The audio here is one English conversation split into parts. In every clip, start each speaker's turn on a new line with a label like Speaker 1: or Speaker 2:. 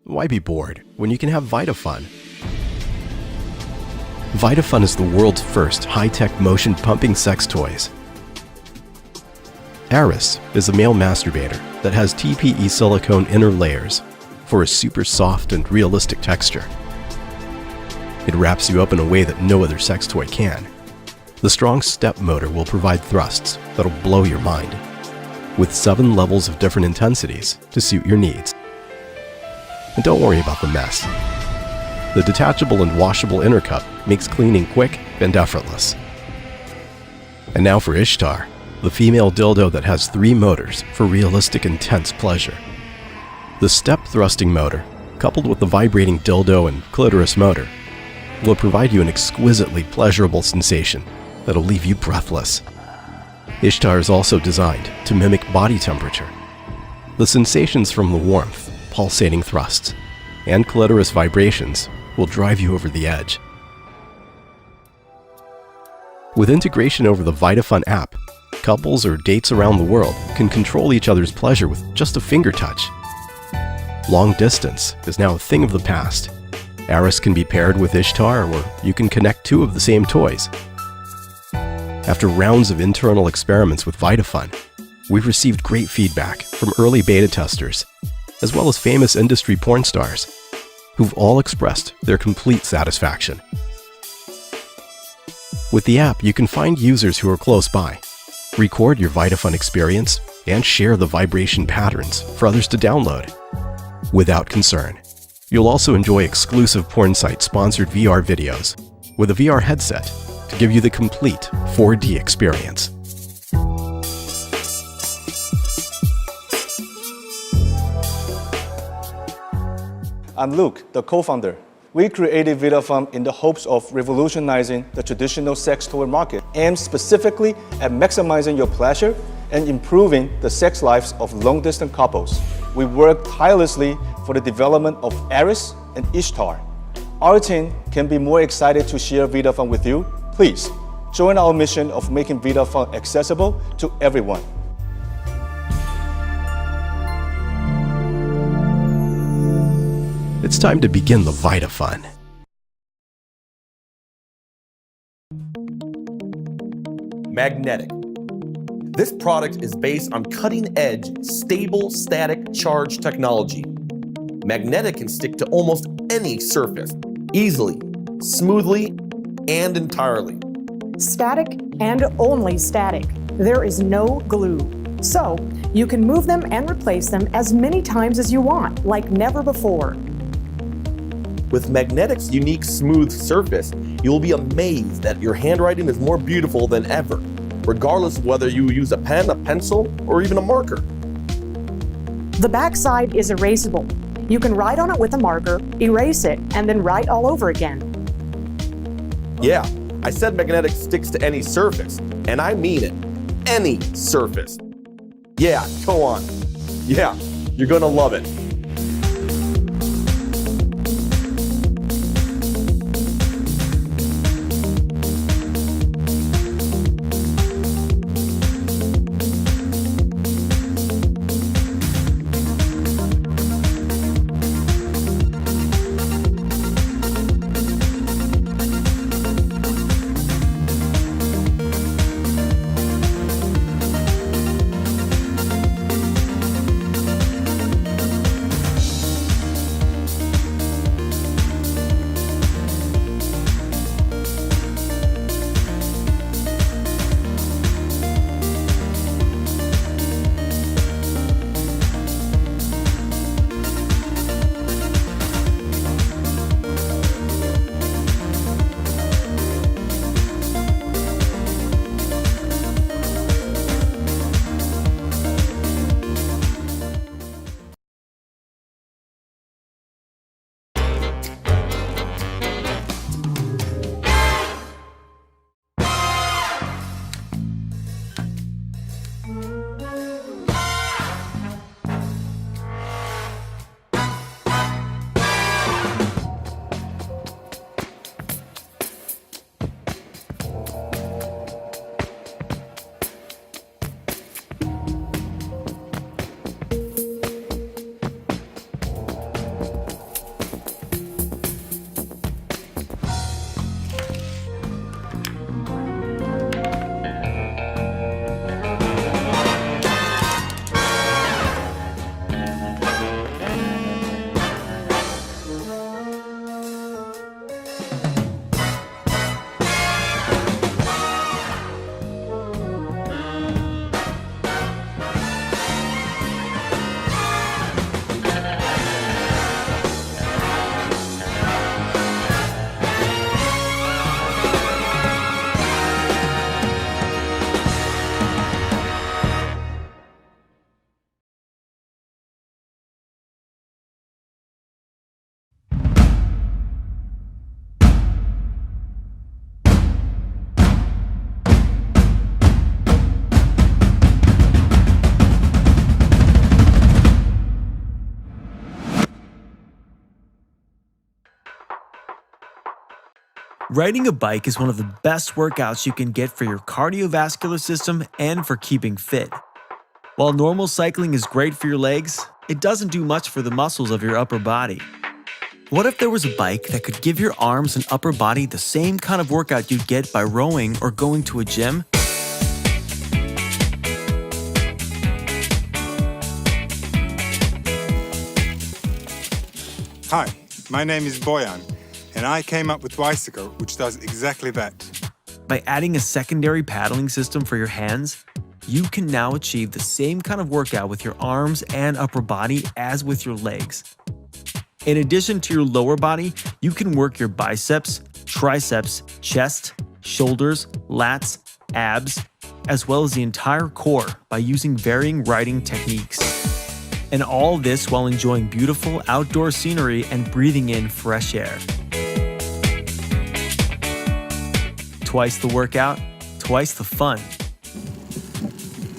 Speaker 1: Why be bored when you can have VitaFun? VitaFun is the world's first high-tech motion pumping sex toys. Aris is a male masturbator that has TPE silicone inner layers for a super soft and realistic texture. It wraps you up in a way that no other sex toy can. The strong step motor will provide thrusts that'll blow your mind, with 7 levels of different intensities to suit your needs. And don't worry about the mess. The detachable and washable inner cup makes cleaning quick and effortless. And now for Ishtar, the female dildo that has 3 motors for realistic, intense pleasure. The step thrusting motor, coupled with the vibrating dildo and clitoris motor, will provide you an exquisitely pleasurable sensation that'll leave you breathless. Ishtar is also designed to mimic body temperature. The sensations from the warmth, pulsating thrusts, and clitoris vibrations will drive you over the edge. With integration over the VitaFun app, couples or dates around the world can control each other's pleasure with just a finger touch. Long distance is now a thing of the past. Aris can be paired with Ishtar, or you can connect 2 of the same toys. After rounds of internal experiments with VitaFun, we've received great feedback from early beta testers, as well as famous industry porn stars, who've all expressed their complete satisfaction. With the app, you can find users who are close by, record your VitaFun experience, and share the vibration patterns for others to download without concern. You'll also enjoy exclusive porn site-sponsored VR videos with a VR headset to give you the complete 4D experience.
Speaker 2: I'm Luke, the co-founder. We created VitaFun in the hopes of revolutionizing the traditional sex toy market, aimed specifically at maximizing your pleasure and improving the sex lives of long-distance couples. We work tirelessly for the development of Aris and Ishtar. Our team can be more excited to share VitaFun with you. Please join our mission of making VitaFun accessible to everyone.
Speaker 1: It's time to begin the VitaFun.
Speaker 3: Magnetic. This product is based on cutting-edge, stable, static charge technology. Magnetic can stick to almost any surface, easily, smoothly, and entirely.
Speaker 4: Static and only static. There is no glue. So, you can move them and replace them as many times as you want, like never before.
Speaker 3: With Magnetic's unique smooth surface, you'll be amazed that your handwriting is more beautiful than ever, regardless of whether you use a pen, a pencil, or even a marker.
Speaker 4: The backside is erasable. You can write on it with a marker, erase it, and then write all over again.
Speaker 3: Yeah, I said Magnetic sticks to any surface, and I mean it. Any surface. Yeah, go on. Yeah, you're gonna love it.
Speaker 5: Riding a bike is one of the best workouts you can get for your cardiovascular system and for keeping fit. While normal cycling is great for your legs, it doesn't do much for the muscles of your upper body. What if there was a bike that could give your arms and upper body the same kind of workout you'd get by rowing or going to a gym?
Speaker 6: Hi, my name is Boyan, and I came up with Twicycle, which does exactly that.
Speaker 5: By adding a secondary paddling system for your hands, you can now achieve the same kind of workout with your arms and upper body as with your legs. In addition to your lower body, you can work your biceps, triceps, chest, shoulders, lats, abs, as well as the entire core by using varying riding techniques. And all this while enjoying beautiful outdoor scenery and breathing in fresh air. Twice the workout, twice the fun.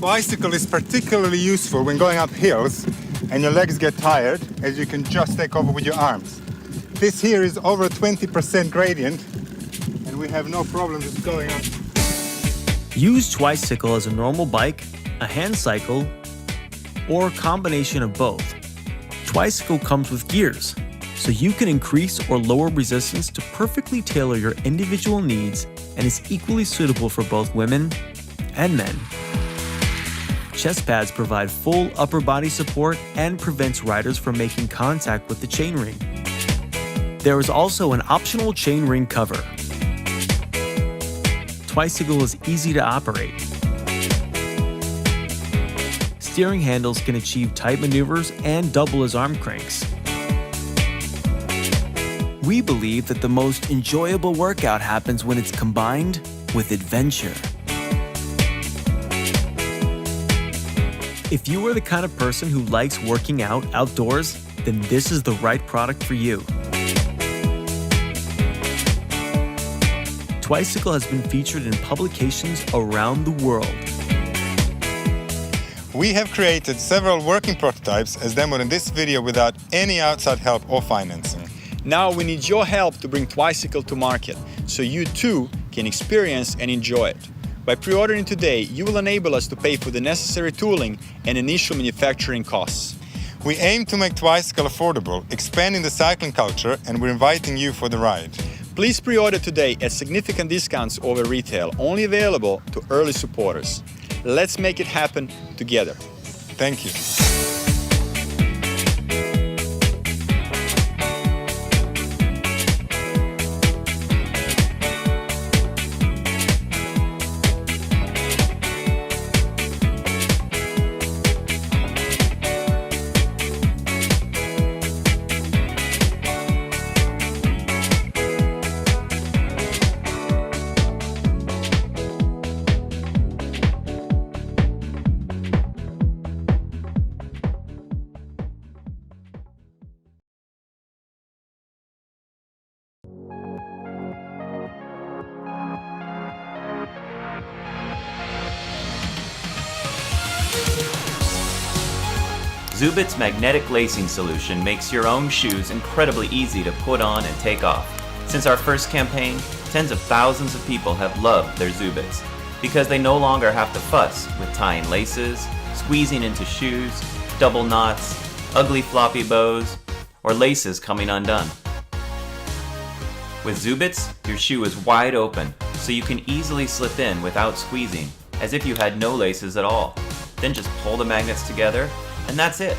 Speaker 6: Twicycle is particularly useful when going up hills and your legs get tired, as you can just take over with your arms. This here is over a 20% gradient, and we have no problem just going up.
Speaker 5: Use Twicycle as a normal bike, a hand cycle, or a combination of both. Twicycle comes with gears, so you can increase or lower resistance to perfectly tailor your individual needs and is equally suitable for both women and men. Chest pads provide full upper body support and prevents riders from making contact with the chainring. There is also an optional chainring cover. Twicycle is easy to operate. Steering handles can achieve tight maneuvers and double as arm cranks. We believe that the most enjoyable workout happens when it's combined with adventure. If you are the kind of person who likes working out outdoors, then this is the right product for you. Twicycle has been featured in publications around the world.
Speaker 6: We have created several working prototypes as demoed in this video without any outside help or financing.
Speaker 7: Now we need your help to bring Twicycle to market, so you too can experience and enjoy it. By pre-ordering today, you will enable us to pay for the necessary tooling and initial manufacturing costs.
Speaker 6: We aim to make Twicycle affordable, expanding the cycling culture, and we're inviting you for the ride.
Speaker 7: Please pre-order today at significant discounts over retail, only available to early supporters. Let's make it happen together.
Speaker 6: Thank you.
Speaker 8: Zubit's magnetic lacing solution makes your own shoes incredibly easy to put on and take off. Since our first campaign, tens of thousands of people have loved their Zubits because they no longer have to fuss with tying laces, squeezing into shoes, double knots, ugly floppy bows, or laces coming undone. With Zubits, your shoe is wide open, so you can easily slip in without squeezing, as if you had no laces at all. Then just pull the magnets together, and that's it.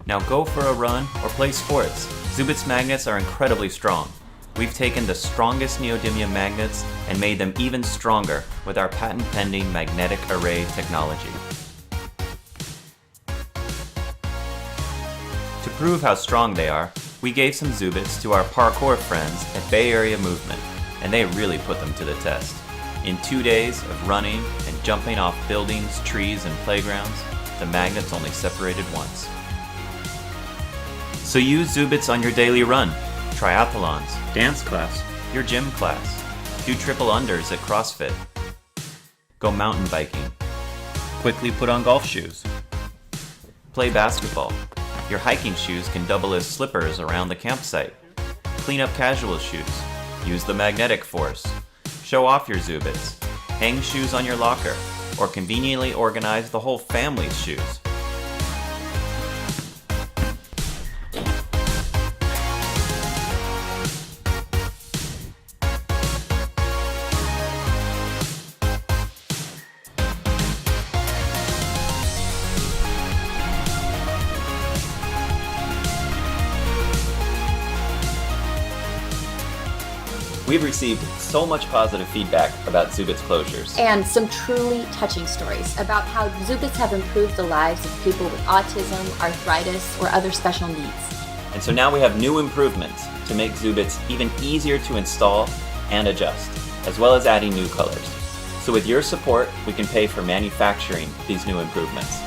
Speaker 8: Now go for a run or play sports. Zubit's magnets are incredibly strong. We've taken the strongest neodymium magnets and made them even stronger with our patent-pending magnetic array technology. To prove how strong they are, we gave some Zubits to our parkour friends at Bay Area Movement, and they really put them to the test. In 2 days of running and jumping off buildings, trees, and playgrounds, the magnets only separated once. So use Zubits on your daily run, triathlons, dance class, your gym class, do triple unders at CrossFit, go mountain biking, quickly put on golf shoes, play basketball. Your hiking shoes can double as slippers around the campsite, clean up casual shoes, use the magnetic force, show off your Zubits, hang shoes on your locker, or conveniently organize the whole family's shoes. We've received so much positive feedback about Zubits closures.
Speaker 9: And some truly touching stories about how Zubits have improved the lives of people with autism, arthritis, or other special needs.
Speaker 8: And so now we have new improvements to make Zubits even easier to install and adjust, as well as adding new colors. So with your support, we can pay for manufacturing these new improvements.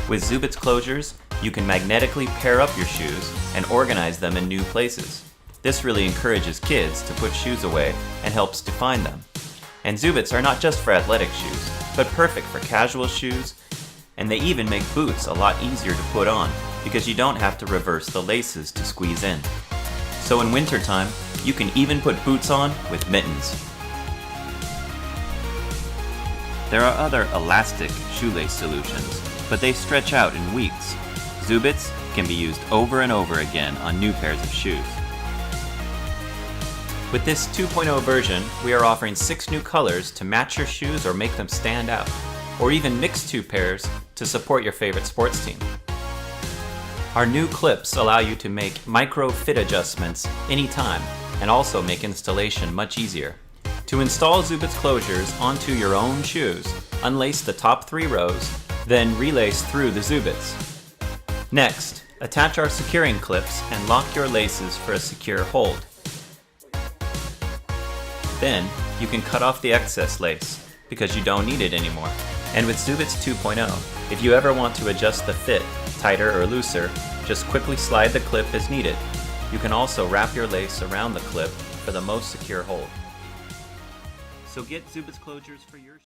Speaker 8: With Zubits closures, you can magnetically pair up your shoes and organize them in new places. This really encourages kids to put shoes away and helps define them. And Zubits are not just for athletic shoes, but perfect for casual shoes, and they even make boots a lot easier to put on because you don't have to reverse the laces to squeeze in. So in wintertime, you can even put boots on with mittens. There are other elastic shoelace solutions, but they stretch out in weeks. Zubits can be used over and over again on new pairs of shoes. With this 2.0 version, we are offering 6 new colors to match your shoes or make them stand out, or even mix 2 pairs to support your favorite sports team. Our new clips allow you to make micro fit adjustments anytime and also make installation much easier. To install Zubits closures onto your own shoes, unlace the top 3 rows, then relace through the Zubits. Next, attach our securing clips and lock your laces for a secure hold. Then, you can cut off the excess lace, because you don't need it anymore. And with Zubits 2.0, if you ever want to adjust the fit, tighter or looser, just quickly slide the clip as needed. You can also wrap your lace around the clip for the most secure hold. So get Zubits closures for your